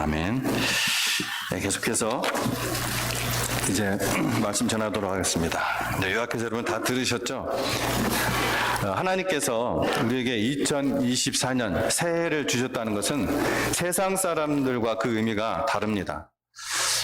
아멘. 네, 계속해서 이제 말씀 전하도록 하겠습니다. 네, 요약해서 여러분 다 들으셨죠? 하나님께서 우리에게 2024년 새해를 주셨다는 것은 세상 사람들과 그 의미가 다릅니다.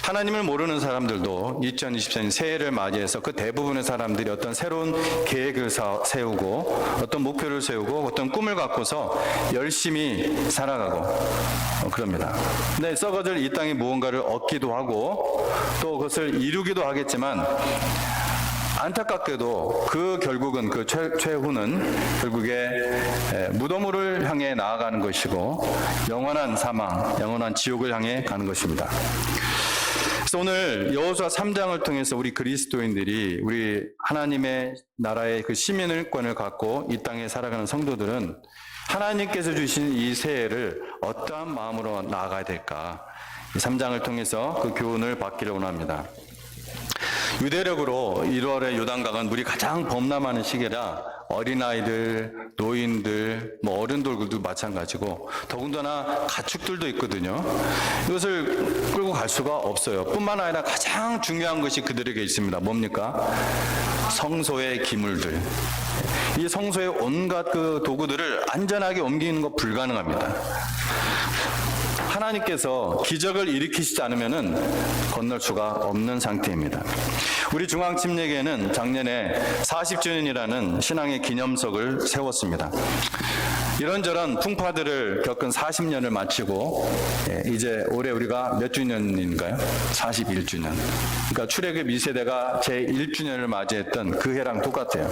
하나님을 모르는 사람들도 2024년 새해를 맞이해서 그 대부분의 사람들이 어떤 새로운 계획을 세우고 어떤 목표를 세우고 어떤 꿈을 갖고서 열심히 살아가고 그럽니다. 근데 썩어질 이 땅에 무언가를 얻기도 하고 또 그것을 이루기도 하겠지만 안타깝게도 그 결국은 그 최후는 결국에 무덤으로 향해 나아가는 것이고 영원한 사망, 영원한 지옥을 향해 가는 것입니다. 그래서 오늘 여호수아 3장을 통해서 우리 그리스도인들이 우리 하나님의 나라의 그 시민권을 갖고 이 땅에 살아가는 성도들은 하나님께서 주신 이 새해를 어떠한 마음으로 나아가야 될까? 이 3장을 통해서 그 교훈을 받기를 원합니다. 유대력으로 1월에 요단강은 물이 가장 범람하는 시기라 어린아이들, 노인들, 어른들도 마찬가지고 더군다나 가축들도 있거든요. 이것을 끌고 갈 수가 없어요. 뿐만 아니라 가장 중요한 것이 그들에게 있습니다. 뭡니까? 성소의 기물들. 이 성소의 온갖 그 도구들을 안전하게 옮기는 것 불가능합니다. 하나님께서 기적을 일으키시지 않으면 건널 수가 없는 상태입니다. 우리 중앙침례교회는 작년에 40주년이라는 신앙의 기념석을 세웠습니다. 이런저런 풍파들을 겪은 40년을 마치고 이제 올해 우리가 몇 주년인가요? 41주년. 그러니까 출애굽 2세대가 제1주년을 맞이했던 그 해랑 똑같아요.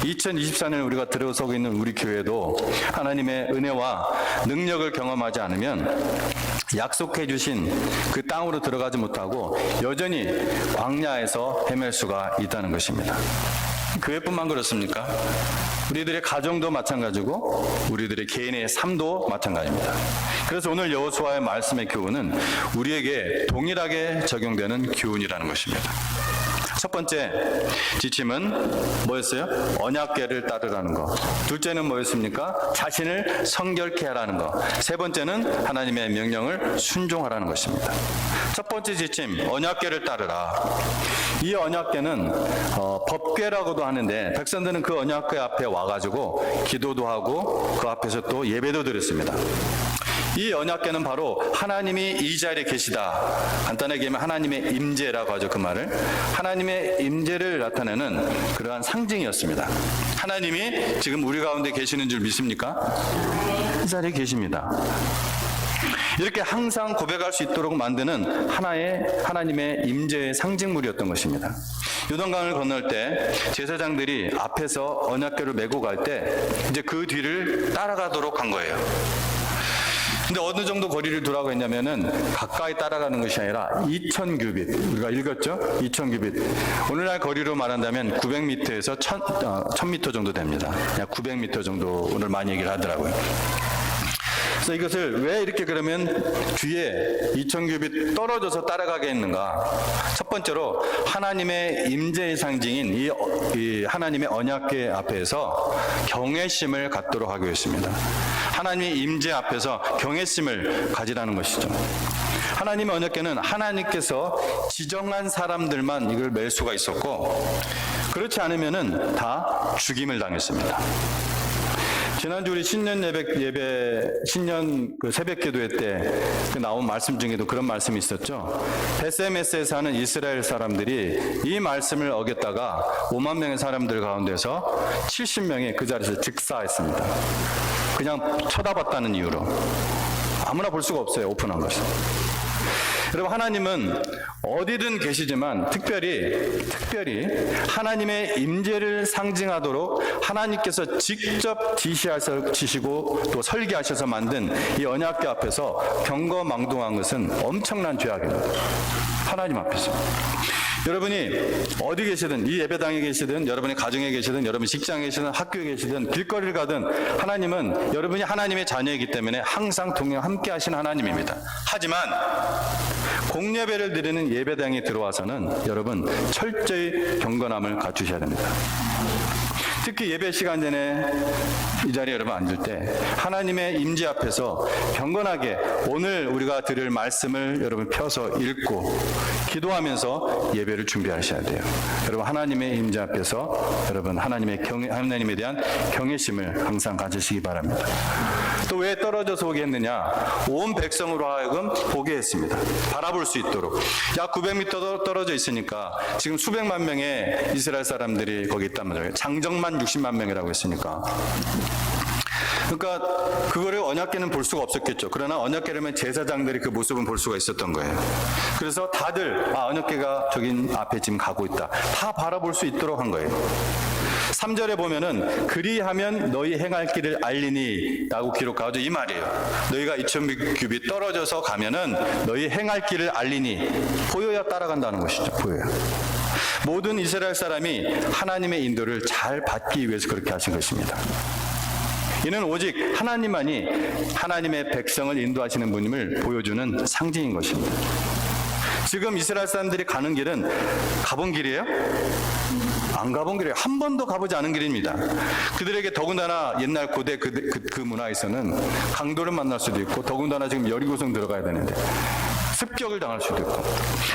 2024년에 우리가 들어서고 있는 우리 교회도 하나님의 은혜와 능력을 경험하지 않으면 약속해 주신 그 땅으로 들어가지 못하고 여전히 광야에서 헤맬 수가 있다는 것입니다. 교회뿐만 그렇습니까? 우리들의 가정도 마찬가지고 우리들의 개인의 삶도 마찬가지입니다. 그래서 오늘 여호수아의 말씀의 교훈은 우리에게 동일하게 적용되는 교훈이라는 것입니다. 첫 번째 지침은 뭐였어요? 언약궤를 따르라는 거. 둘째는 뭐였습니까? 자신을 성결케 하라는 거. 세 번째는 하나님의 명령을 순종하라는 것입니다. 첫 번째 지침, 언약궤를 따르라. 이 언약궤는 법궤라고도 하는데 백성들은 그 언약궤 앞에 와가지고 기도도 하고 그 앞에서 또 예배도 드렸습니다. 이 언약궤는 바로 하나님이 이 자리에 계시다. 간단하게 얘기하면 하나님의 임재라고 하죠. 그 말을. 하나님의 임재를 나타내는 그러한 상징이었습니다. 하나님이 지금 우리 가운데 계시는 줄 믿습니까? 이 자리에 계십니다. 이렇게 항상 고백할 수 있도록 만드는 하나의 하나님의 임재의 상징물이었던 것입니다. 요단강을 건널 때 제사장들이 앞에서 언약궤를 메고 갈 때 이제 그 뒤를 따라가도록 한 거예요. 근데 어느 정도 거리를 두라고 했냐면은 가까이 따라가는 것이 아니라 2000규빗. 우리가 읽었죠? 2000규빗. 오늘날 거리로 말한다면 900m에서 1000m 정도 됩니다. 약 900m 정도 오늘 많이 얘기를 하더라고요. 그래서 이것을 왜 이렇게 그러면 뒤에 2000규빗 떨어져서 따라가게 했는가? 첫 번째로 하나님의 임재의 상징인 이 하나님의 언약궤 앞에서 경외심을 갖도록 하기 위해서입니다. 하나님의 임재 앞에서 경외심을 가지라는 것이죠. 하나님의 언약궤는 하나님께서 지정한 사람들만 이걸 멜 수가 있었고 그렇지 않으면은 다 죽임을 당했습니다. 지난주 우리 신년 신년 그 새벽 기도회 때 나온 말씀 중에도 그런 말씀이 있었죠. 베세메스에 사는 이스라엘 사람들이 이 말씀을 어겼다가 5만 명의 사람들 가운데서 70명이 그 자리에서 즉사했습니다. 그냥 쳐다봤다는 이유로. 아무나 볼 수가 없어요. 오픈한 것은. 여러분, 하나님은 어디든 계시지만 특별히 하나님의 임재를 상징하도록 하나님께서 직접 지시고 또 설계하셔서 만든 이 언약궤 앞에서 경거망동한 것은 엄청난 죄악입니다. 하나님 앞에서. 여러분이 어디 계시든 이 예배당에 계시든 여러분의 가정에 계시든 여러분 직장에 계시든 학교에 계시든 길거리를 가든 하나님은 여러분이 하나님의 자녀이기 때문에 항상 동행 함께 하시는 하나님입니다. 하지만 공예배를 드리는 예배당에 들어와서는 여러분 철저히 경건함을 갖추셔야 됩니다. 특히 예배 시간 전에 이 자리에 여러분 앉을 때 하나님의 임재 앞에서 경건하게 오늘 우리가 들을 말씀을 여러분 펴서 읽고 기도하면서 예배를 준비하셔야 돼요. 여러분 하나님의 임재 앞에서 여러분 하나님에 대한 경외심을 항상 가지시기 바랍니다. 또 왜 떨어져서 오게 했느냐? 온 백성으로 하여금 보게 했습니다. 바라볼 수 있도록. 약 900m 떨어져 있으니까 지금 수백만 명의 이스라엘 사람들이 거기 있단 말이에요. 장정만 60만 명이라고 했으니까. 그러니까 그거를 언약궤는 볼 수가 없었겠죠. 그러나 언약궤라면 제사장들이 그 모습은 볼 수가 있었던 거예요. 그래서 다들 언약궤가 저긴 앞에 지금 가고 있다. 다 바라볼 수 있도록 한 거예요. 3절에 보면은 그리하면 너희 행할 길을 알리니 라고 기록하죠. 이 말이에요. 너희가 2000규빗 떨어져서 가면은 너희 행할 길을 알리니 보여야 따라간다는 것이죠. 보여야. 모든 이스라엘 사람이 하나님의 인도를 잘 받기 위해서 그렇게 하신 것입니다. 이는 오직 하나님만이 하나님의 백성을 인도하시는 분임을 보여주는 상징인 것입니다. 지금 이스라엘 사람들이 가는 길은 가본 길이에요? 안 가본 길이에요. 한 번도 가보지 않은 길입니다. 그들에게 더군다나 옛날 고대 그 문화에서는 강도를 만날 수도 있고 더군다나 지금 여리고성 들어가야 되는데 습격을 당할 수도 있고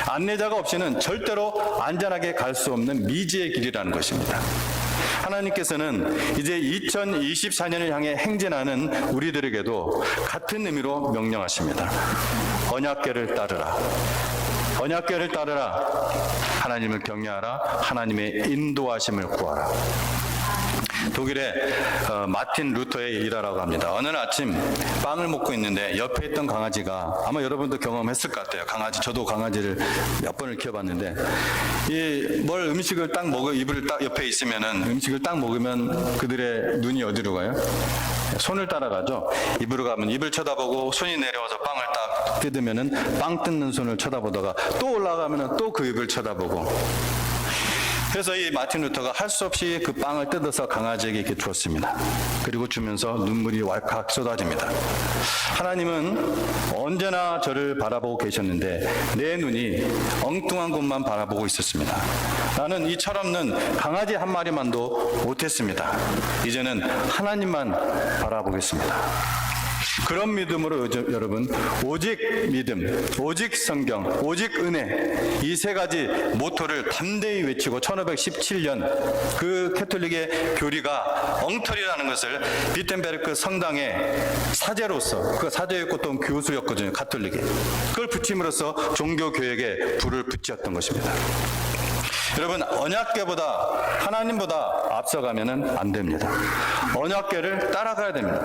안내자가 없이는 절대로 안전하게 갈 수 없는 미지의 길이라는 것입니다. 하나님께서는 이제 2024년을 향해 행진하는 우리들에게도 같은 의미로 명령하십니다. 언약궤를 따르라. 언약궤를 따르라. 하나님을 경외하라. 하나님의 인도하심을 구하라. 독일의 마틴 루터의 일화라고 합니다. 어느 아침 빵을 먹고 있는데 옆에 있던 강아지가 아마 여러분도 경험했을 것 같아요. 강아지, 저도 강아지를 몇 번을 키워봤는데 뭘 음식을 딱 먹어 입을 딱 옆에 있으면은 음식을 딱 먹으면 그들의 눈이 어디로 가요? 손을 따라가죠. 입으로 가면 입을 쳐다보고 손이 내려와서 빵을 딱 뜯으면은 빵 뜯는 손을 쳐다보다가 또 올라가면은 또 그 입을 쳐다보고. 그래서 이 마틴 루터가 할 수 없이 그 빵을 뜯어서 강아지에게 이렇게 주었습니다. 그리고 주면서 눈물이 왈칵 쏟아집니다. 하나님은 언제나 저를 바라보고 계셨는데 내 눈이 엉뚱한 곳만 바라보고 있었습니다. 나는 이 철없는 강아지 한 마리만도 못했습니다. 이제는 하나님만 바라보겠습니다. 그런 믿음으로 여러분 오직 믿음, 오직 성경, 오직 은혜 이 세 가지 모토를 담대히 외치고 1517년 그 캐톨릭의 교리가 엉터리라는 것을 비텐베르크 성당의 사제로서 그 사제였고 또 교수였거든요. 가톨릭이. 그걸 붙임으로써 종교교역에 불을 붙였던 것입니다. 여러분 언약궤보다 하나님보다 앞서가면 안 됩니다. 언약궤를 따라가야 됩니다.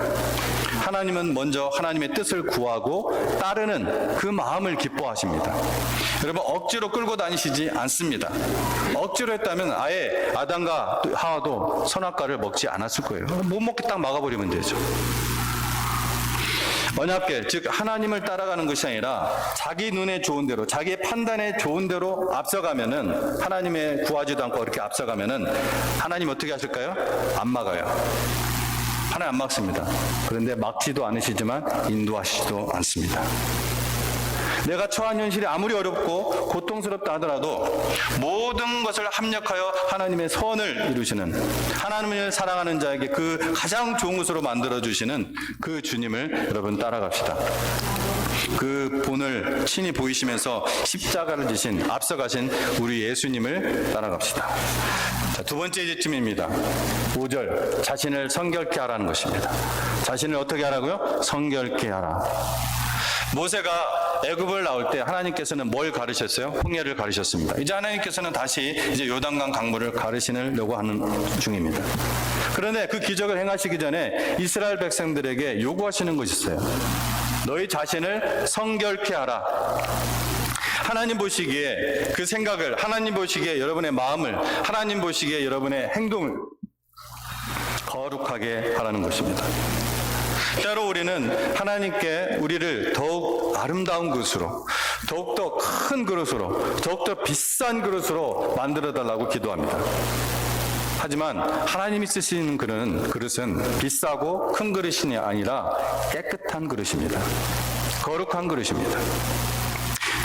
하나님은 먼저 하나님의 뜻을 구하고 따르는 그 마음을 기뻐하십니다. 여러분 억지로 끌고 다니시지 않습니다. 억지로 했다면 아예 아담과 하와도 선악과를 먹지 않았을 거예요. 못 먹게 딱 막아버리면 되죠. 언약궤, 즉 하나님을 따라가는 것이 아니라 자기 눈에 좋은 대로, 자기의 판단에 좋은 대로 앞서가면은 하나님의 구하지도 않고 이렇게 앞서가면은 하나님 어떻게 하실까요? 안 막아요. 하나님 안 막습니다. 그런데 막지도 않으시지만 인도하시지도 않습니다. 내가 처한 현실이 아무리 어렵고 고통스럽다 하더라도 모든 것을 합력하여 하나님의 선을 이루시는 하나님을 사랑하는 자에게 그 가장 좋은 것으로 만들어주시는 그 주님을 여러분 따라갑시다. 그 본을 친히 보이시면서 십자가를 지신 앞서가신 우리 예수님을 따라갑시다. 자, 두 번째 지침입니다. 5절 자신을 성결케 하라는 것입니다. 자신을 어떻게 하라고요? 성결케 하라. 모세가 애굽을 나올 때 하나님께서는 뭘 가르셨어요? 홍해를 가르셨습니다. 이제 하나님께서는 다시 이제 요단강 강물을 가르시려고 하는 중입니다. 그런데 그 기적을 행하시기 전에 이스라엘 백성들에게 요구하시는 것이 있어요. 너희 자신을 성결케 하라. 하나님 보시기에 그 생각을, 하나님 보시기에 여러분의 마음을, 하나님 보시기에 여러분의 행동을 거룩하게 하라는 것입니다. 때로 우리는 하나님께 우리를 더욱 아름다운 그릇으로, 더욱더 큰 그릇으로, 더욱더 비싼 그릇으로 만들어달라고 기도합니다. 하지만 하나님이 쓰시는 그릇은 비싸고 큰 그릇이 아니라 깨끗한 그릇입니다. 거룩한 그릇입니다.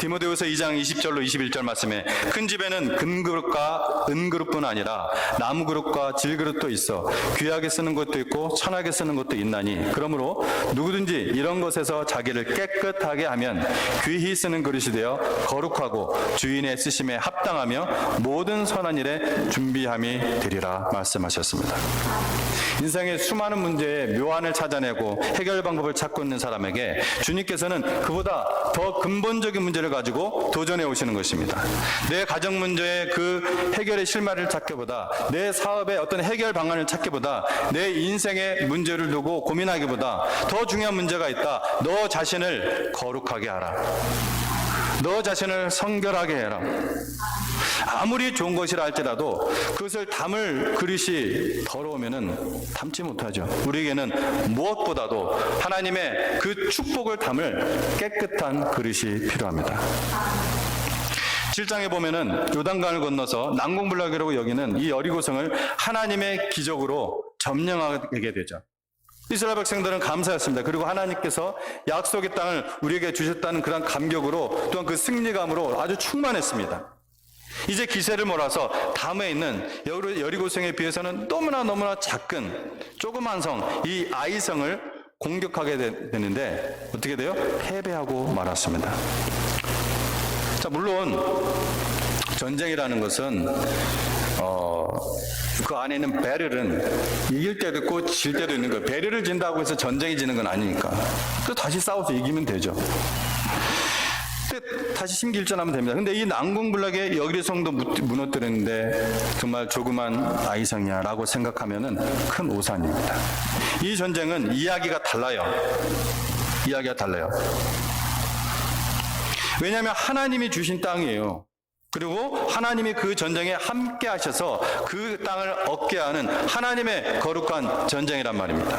디모데후서 2장 20절로 21절 말씀에 큰 집에는 금그릇과 은그릇뿐 아니라 나무그릇과 질그릇도 있어 귀하게 쓰는 것도 있고 천하게 쓰는 것도 있나니 그러므로 누구든지 이런 것에서 자기를 깨끗하게 하면 귀히 쓰는 그릇이 되어 거룩하고 주인의 쓰심에 합당하며 모든 선한 일에 준비함이 되리라 말씀하셨습니다. 인생의 수많은 문제에 묘안을 찾아내고 해결 방법을 찾고 있는 사람에게 주님께서는 그보다 더 근본적인 문제를 가지고 도전해 오시는 것입니다. 내 가정 문제의 그 해결의 실마리를 찾기보다, 내 사업의 어떤 해결 방안을 찾기보다, 내 인생의 문제를 두고 고민하기보다 더 중요한 문제가 있다. 너 자신을 거룩하게 하라. 너 자신을 성결하게 해라. 아무리 좋은 것이라 할지라도 그것을 담을 그릇이 더러우면은 담지 못하죠. 우리에게는 무엇보다도 하나님의 그 축복을 담을 깨끗한 그릇이 필요합니다. 7장에 보면은 요단강을 건너서 난공불락이라고 여기는 이 여리고성을 하나님의 기적으로 점령하게 되죠. 이스라엘 백성들은 감사했습니다. 그리고 하나님께서 약속의 땅을 우리에게 주셨다는 그런 감격으로 또한 그 승리감으로 아주 충만했습니다. 이제 기세를 몰아서 다음에 있는 여리고성에 비해서는 너무나 작은 조그만 성, 이 아이성을 공격하게 되는데 어떻게 돼요? 패배하고 말았습니다. 자, 물론 전쟁이라는 것은 그 안에 있는 배럴은 이길 때도 있고 질 때도 있는 거예요. 배럴을 진다고 해서 전쟁이 지는 건 아니니까. 또 다시 싸워서 이기면 되죠. 근데 다시 심기일전하면 됩니다. 근데 이 난공불락의 여리고성도 무너뜨렸는데 정말 조그만 아이성이야 라고 생각하면은 큰 오산입니다. 이 전쟁은 이야기가 달라요. 왜냐하면 하나님이 주신 땅이에요. 그리고 하나님이 그 전쟁에 함께 하셔서 그 땅을 얻게 하는 하나님의 거룩한 전쟁이란 말입니다.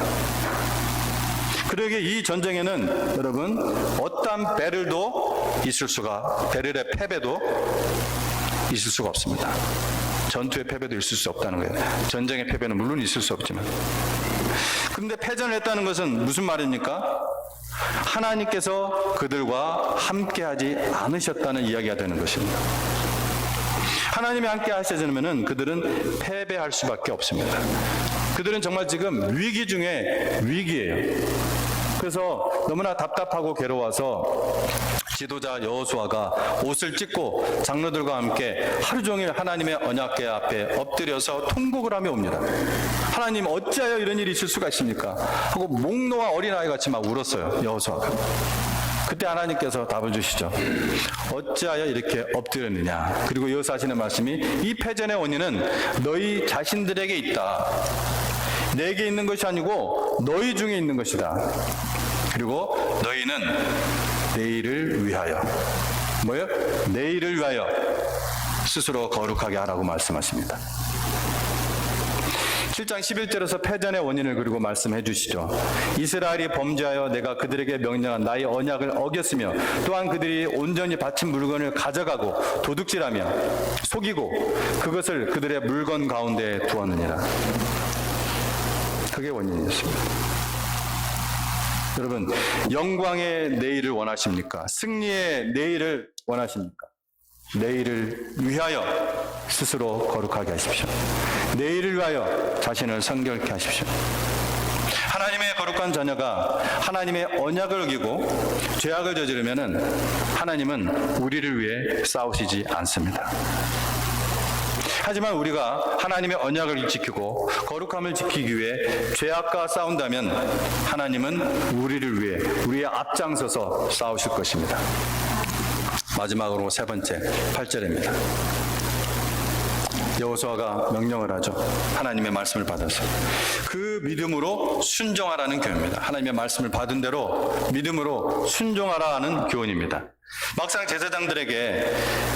그러기에 이 전쟁에는 여러분 어떠한 배럴의 패배도 있을 수가 없습니다. 전투의 패배도 있을 수 없다는 거예요. 전쟁의 패배는 물론 있을 수 없지만. 그런데 패전을 했다는 것은 무슨 말입니까? 하나님께서 그들과 함께하지 않으셨다는 이야기가 되는 것입니다. 하나님이 함께 하시려면 그들은 패배할 수밖에 없습니다. 그들은 정말 지금 위기 중에 위기예요. 그래서 너무나 답답하고 괴로워서 지도자 여호수아가 옷을 찢고 장로들과 함께 하루 종일 하나님의 언약궤 앞에 엎드려서 통곡을 하며 옵니다. 하나님 어찌하여 이런 일이 있을 수가 있습니까? 하고 목 놓아 어린아이같이 막 울었어요. 여호수아가. 그때 하나님께서 답을 주시죠. 어찌하여 이렇게 엎드렸느냐. 그리고 이어서 하시는 말씀이 이 패전의 원인은 너희 자신들에게 있다. 내게 있는 것이 아니고 너희 중에 있는 것이다. 그리고 너희는 내일을 위하여 내일을 위하여 스스로 거룩하게 하라고 말씀하십니다. 7장 11절에서 패전의 원인을 그리고 말씀해 주시죠. 이스라엘이 범죄하여 내가 그들에게 명령한 나의 언약을 어겼으며 또한 그들이 온전히 바친 물건을 가져가고 도둑질하며 속이고 그것을 그들의 물건 가운데 두었느니라. 그게 원인이었습니다. 여러분, 영광의 내일을 원하십니까? 승리의 내일을 원하십니까? 내일을 위하여 스스로 거룩하게 하십시오. 내일을 위하여 자신을 성결케 하십시오. 하나님의 거룩한 자녀가 하나님의 언약을 어기고 죄악을 저지르면은 하나님은 우리를 위해 싸우시지 않습니다. 하지만 우리가 하나님의 언약을 지키고 거룩함을 지키기 위해 죄악과 싸운다면 하나님은 우리를 위해 우리의 앞장서서 싸우실 것입니다. 마지막으로 세 번째 8절입니다. 여호수아가 명령을 하죠. 하나님의 말씀을 받아서 그 믿음으로 순종하라는 교훈입니다. 하나님의 말씀을 받은 대로 믿음으로 순종하라는 교훈입니다. 막상 제사장들에게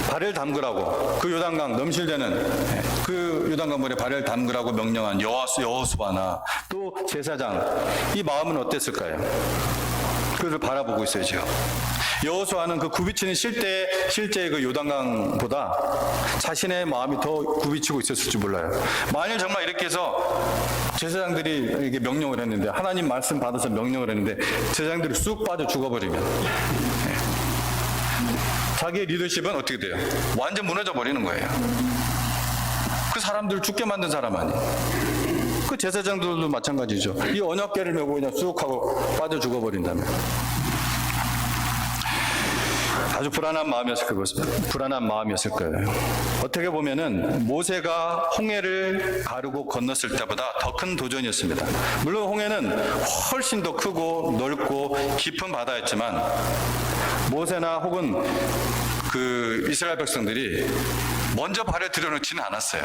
발을 담그라고 그 요단강 넘실대는 그 요단강물에 발을 담그라고 명령한 여호수아나 또 제사장 이 마음은 어땠을까요? 그를 바라보고 있어요 지금. 여호수아는 그 굽이치는 실제의 그 요단강보다 자신의 마음이 더 굽이치고 있었을지 몰라요. 만일 정말 이렇게 해서 제사장들이 이게 명령을 했는데 하나님 말씀 받아서 명령을 했는데 제사장들이 쑥 빠져 죽어버리면 자기의 리더십은 어떻게 돼요? 완전 무너져 버리는 거예요. 그 사람들 죽게 만든 사람 아니에요. 그 제사장들도 마찬가지죠. 이 언약궤를 메고 그냥 쑥 하고 빠져 죽어버린다면. 아주 불안한 마음이었을 거예요. 어떻게 보면은 모세가 홍해를 가르고 건넜을 때보다 더 큰 도전이었습니다. 물론 홍해는 훨씬 더 크고 넓고 깊은 바다였지만 모세나 혹은 그 이스라엘 백성들이 먼저 발을 들여놓지는 않았어요.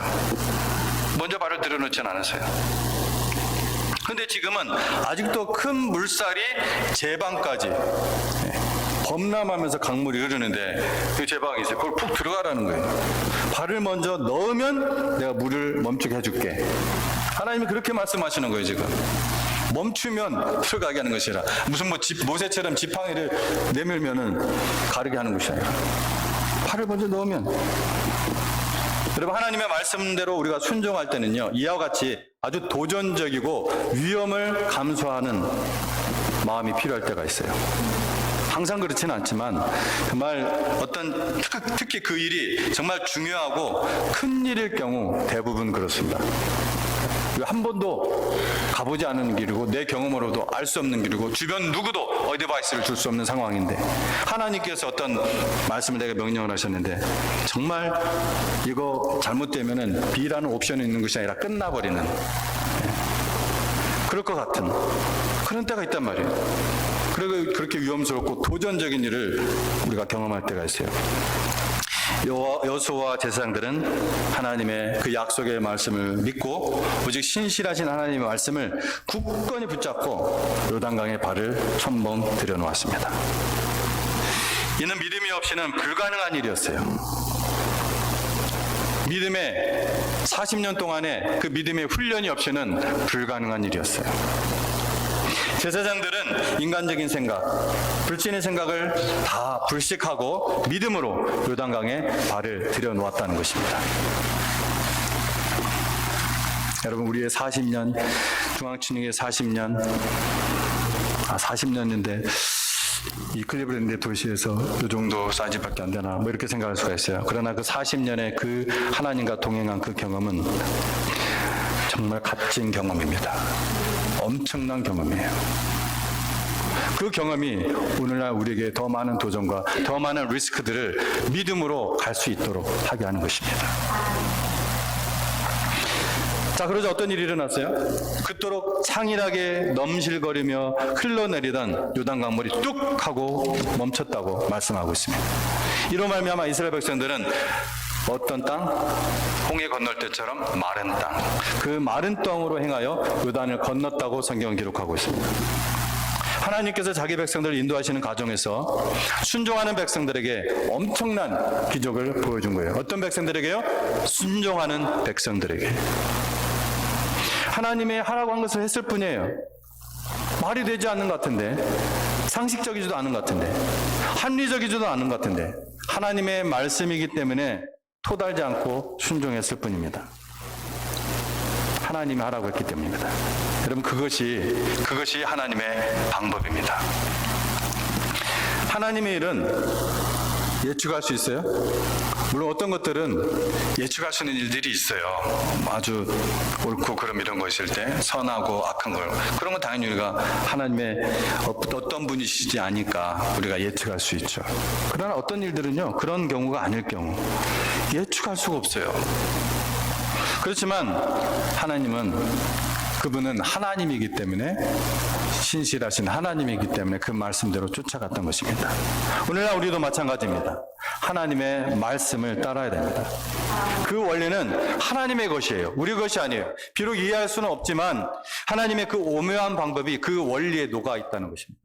근데 지금은 아직도 큰 물살이 제방까지 범람하면서 강물이 흐르는데 그 제방이 있어요. 그걸 푹 들어가라는 거예요. 발을 먼저 넣으면 내가 물을 멈추게 해줄게. 하나님이 그렇게 말씀하시는 거예요, 지금. 멈추면 들어가게 하는 것이라. 무슨 모세처럼 지팡이를 내밀면은 가르게 하는 것이 아니라 발을 먼저 넣으면. 여러분, 하나님의 말씀대로 우리가 순종할 때는요, 이와 같이 아주 도전적이고 위험을 감수하는 마음이 필요할 때가 있어요. 항상 그렇지는 않지만 정말 특히 그 일이 정말 중요하고 큰 일일 경우 대부분 그렇습니다. 한 번도 가보지 않은 길이고 내 경험으로도 알 수 없는 길이고 주변 누구도 어드바이스를 줄 수 없는 상황인데 하나님께서 어떤 말씀을 내가 명령을 하셨는데 정말 이거 잘못되면은 B라는 옵션이 있는 것이 아니라 끝나버리는 그럴 것 같은 그런 때가 있단 말이에요. 그리고 그렇게 위험스럽고 도전적인 일을 우리가 경험할 때가 있어요. 여호수아와 제사장들은 하나님의 그 약속의 말씀을 믿고 오직 신실하신 하나님의 말씀을 굳건히 붙잡고 요단강에 발을 천번 들여놓았습니다. 이는 믿음이 없이는 불가능한 일이었어요. 믿음의 40년 동안의 그 믿음의 훈련이 없이는 불가능한 일이었어요. 제사장들은 인간적인 생각, 불신의 생각을 다 불식하고 믿음으로 요단강에 발을 들여놓았다는 것입니다. 여러분, 우리의 40년, 중앙춘익의 40년인데 이 클리블랜드 도시에서 이 정도 사이즈밖에 안 되나 뭐 이렇게 생각할 수가 있어요. 그러나 그 40년의 그 하나님과 동행한 그 경험은 정말 값진 경험입니다. 엄청난 경험이에요. 그 경험이 오늘날 우리에게 더 많은 도전과 더 많은 리스크들을 믿음으로 갈 수 있도록 하게 하는 것입니다. 자, 그러자 어떤 일이 일어났어요? 그토록 창일하게 넘실거리며 흘러내리던 요단강물이 뚝 하고 멈췄다고 말씀하고 있습니다. 이로 말미암아 이스라엘 백성들은 어떤 땅? 홍해 건널 때처럼 마른 땅. 그 마른 땅으로 행하여 요단을 건넜다고 성경은 기록하고 있습니다. 하나님께서 자기 백성들을 인도하시는 과정에서 순종하는 백성들에게 엄청난 기적을 보여준 거예요. 어떤 백성들에게요? 순종하는 백성들에게. 하나님의 하라고 한 것을 했을 뿐이에요. 말이 되지 않는 것 같은데, 상식적이지도 않은 것 같은데, 합리적이지도 않은 것 같은데, 하나님의 말씀이기 때문에 토달지 않고 순종했을 뿐입니다. 하나님이 하라고 했기 때문입니다. 여러분, 그것이 하나님의 방법입니다. 하나님의 일은 예측할 수 있어요? 물론 어떤 것들은 예측할 수 있는 일들이 있어요. 아주 옳고 그름 이런 거 있을 때 선하고 악한 걸 그런 건 당연히 우리가 하나님의 어떤 분이시지 아니까 우리가 예측할 수 있죠. 그러나 어떤 일들은요, 그런 경우가 아닐 경우 예측할 수가 없어요. 그렇지만 하나님은 그분은 하나님이기 때문에 신실하신 하나님이기 때문에 그 말씀대로 쫓아갔던 것입니다. 오늘날 우리도 마찬가지입니다. 하나님의 말씀을 따라야 됩니다. 그 원리는 하나님의 것이에요. 우리 것이 아니에요. 비록 이해할 수는 없지만 하나님의 그 오묘한 방법이 그 원리에 녹아 있다는 것입니다.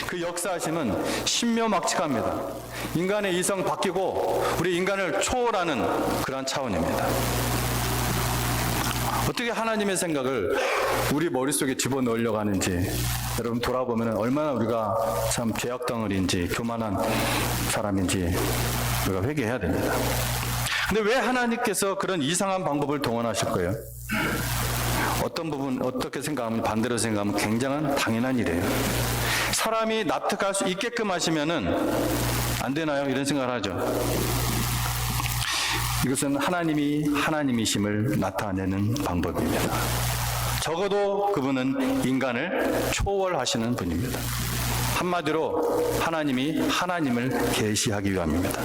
그 역사하심은 신묘막측합니다. 인간의 이성 바뀌고 우리 인간을 초월하는 그러한 차원입니다. 어떻게 하나님의 생각을 우리 머릿속에 집어넣으려고 하는지 여러분 돌아보면 얼마나 우리가 참 죄악덩어리인지 교만한 사람인지 우리가 회개해야 됩니다. 근데 왜 하나님께서 그런 이상한 방법을 동원하실 거예요? 어떤 부분 어떻게 생각하면 반대로 생각하면 굉장한 당연한 일이에요. 사람이 납득할 수 있게끔 하시면은 안 되나요? 이런 생각을 하죠. 이것은 하나님이 하나님이심을 나타내는 방법입니다. 적어도 그분은 인간을 초월하시는 분입니다. 한마디로 하나님이 하나님을 계시하기 위함입니다.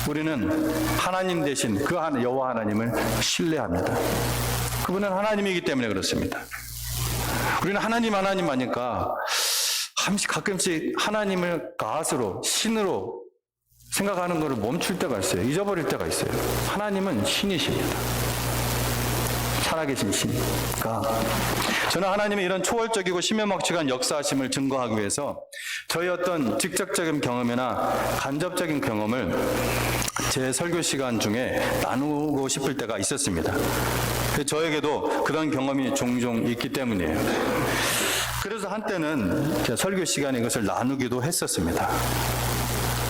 우리는 하나님 대신 그 여호와 하나님을 신뢰합니다. 그분은 하나님이기 때문에 그렇습니다. 우리는 하나님 하니까 가끔씩 하나님을 가스로 신으로 생각하는 것을 멈출 때가 있어요. 잊어버릴 때가 있어요. 하나님은 신이십니다. 살아계신 신이니까. 저는 하나님의 이런 초월적이고 신묘막측한 역사하심을 증거하기 위해서 저희 어떤 직접적인 경험이나 간접적인 경험을 제 설교 시간 중에 나누고 싶을 때가 있었습니다. 저에게도 그런 경험이 종종 있기 때문이에요. 그래서 한때는 제 설교 시간에 이것을 나누기도 했었습니다.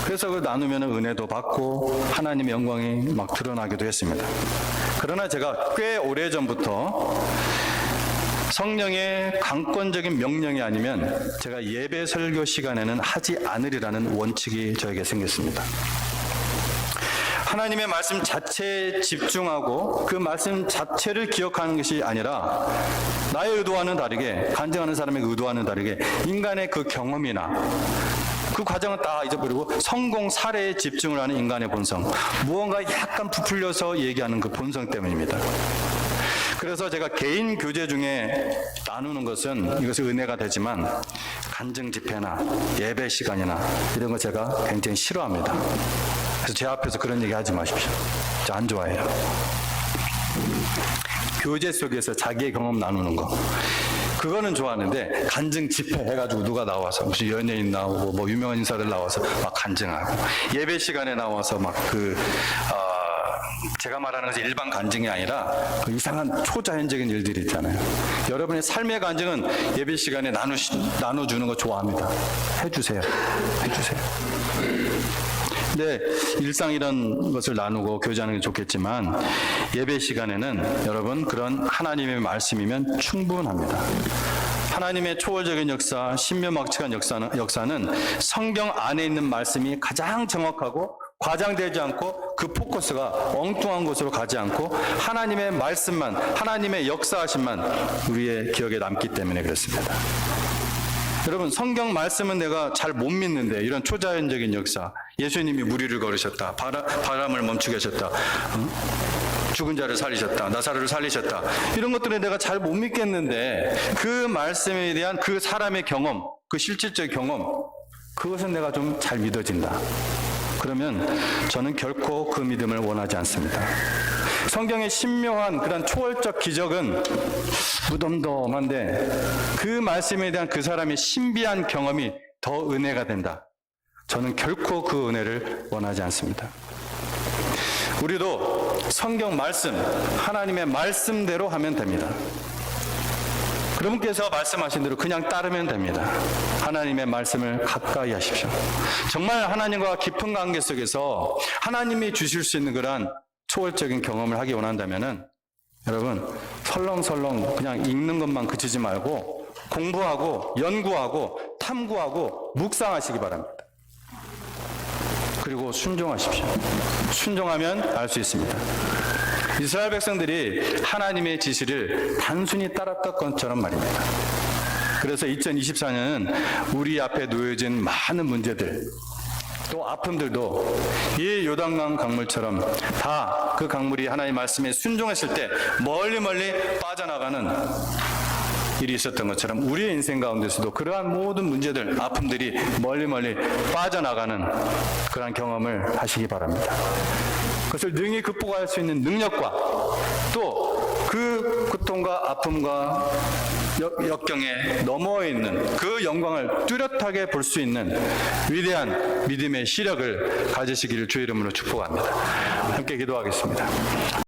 그래서 그 나누면 은혜도 받고 하나님의 영광이 막 드러나기도 했습니다. 그러나 제가 꽤 오래전부터 성령의 강권적인 명령이 아니면 제가 예배 설교 시간에는 하지 않으리라는 원칙이 저에게 생겼습니다. 하나님의 말씀 자체에 집중하고 그 말씀 자체를 기억하는 것이 아니라 나의 의도와는 다르게, 간증하는 사람의 의도와는 다르게 인간의 그 경험이나 그 과정은 다 잊어버리고 성공 사례에 집중을 하는 인간의 본성, 무언가 약간 부풀려서 얘기하는 그 본성 때문입니다. 그래서 제가 개인 교제 중에 나누는 것은 이것이 은혜가 되지만 간증 집회나 예배 시간이나 이런 거 제가 굉장히 싫어합니다. 그래서 제 앞에서 그런 얘기 하지 마십시오. 저 안 좋아해요. 교제 속에서 자기의 경험 나누는 거, 그거는 좋아하는데 간증 집회 해가지고 누가 나와서 무슨 연예인 나오고 뭐 유명한 인사들 나와서 막 간증하고 예배 시간에 나와서 막 제가 말하는 것이 일반 간증이 아니라 그 이상한 초자연적인 일들이 있잖아요. 여러분의 삶의 간증은 예배 시간에 나눠주는 거 좋아합니다. 해주세요. 근데 일상 이런 것을 나누고 교제하는 게 좋겠지만 예배 시간에는 여러분 그런 하나님의 말씀이면 충분합니다. 하나님의 초월적인 역사, 신묘막측한 역사는 성경 안에 있는 말씀이 가장 정확하고 과장되지 않고 그 포커스가 엉뚱한 곳으로 가지 않고 하나님의 말씀만, 하나님의 역사하심만 우리의 기억에 남기 때문에 그렇습니다. 여러분, 성경 말씀은 내가 잘 못 믿는데 이런 초자연적인 역사, 예수님이 무리를 걸으셨다, 바람을 멈추게 하셨다, 죽은 자를 살리셨다, 나사로를 살리셨다, 이런 것들은 내가 잘 못 믿겠는데 그 말씀에 대한 그 사람의 경험, 그 실질적 경험, 그것은 내가 좀 잘 믿어진다. 그러면 저는 결코 그 믿음을 원하지 않습니다. 성경의 신묘한 그런 초월적 기적은 무덤덤한데 그 말씀에 대한 그 사람의 신비한 경험이 더 은혜가 된다. 저는 결코 그 은혜를 원하지 않습니다. 우리도 성경 말씀, 하나님의 말씀대로 하면 됩니다. 그분께서 말씀하신 대로 그냥 따르면 됩니다. 하나님의 말씀을 가까이 하십시오. 정말 하나님과 깊은 관계 속에서 하나님이 주실 수 있는 그러한 초월적인 경험을 하기 원한다면은 여러분 설렁설렁 그냥 읽는 것만 그치지 말고 공부하고 연구하고 탐구하고 묵상하시기 바랍니다. 그리고 순종하십시오. 순종하면 알 수 있습니다. 이스라엘 백성들이 하나님의 지시를 단순히 따랐던 것처럼 말입니다. 그래서 2024년은 우리 앞에 놓여진 많은 문제들, 또 아픔들도 이 요단강 강물처럼 다 그 강물이 하나님의 말씀에 순종했을 때 멀리 빠져나가는 일이 있었던 것처럼 우리의 인생 가운데서도 그러한 모든 문제들, 아픔들이 멀리 빠져나가는 그러한 경험을 하시기 바랍니다. 그것을 능히 극복할 수 있는 능력과 또 그 고통과 아픔과 역경에 넘어 있는 그 영광을 뚜렷하게 볼 수 있는 위대한 믿음의 시력을 가지시기를 주의 이름으로 축복합니다. 함께 기도하겠습니다.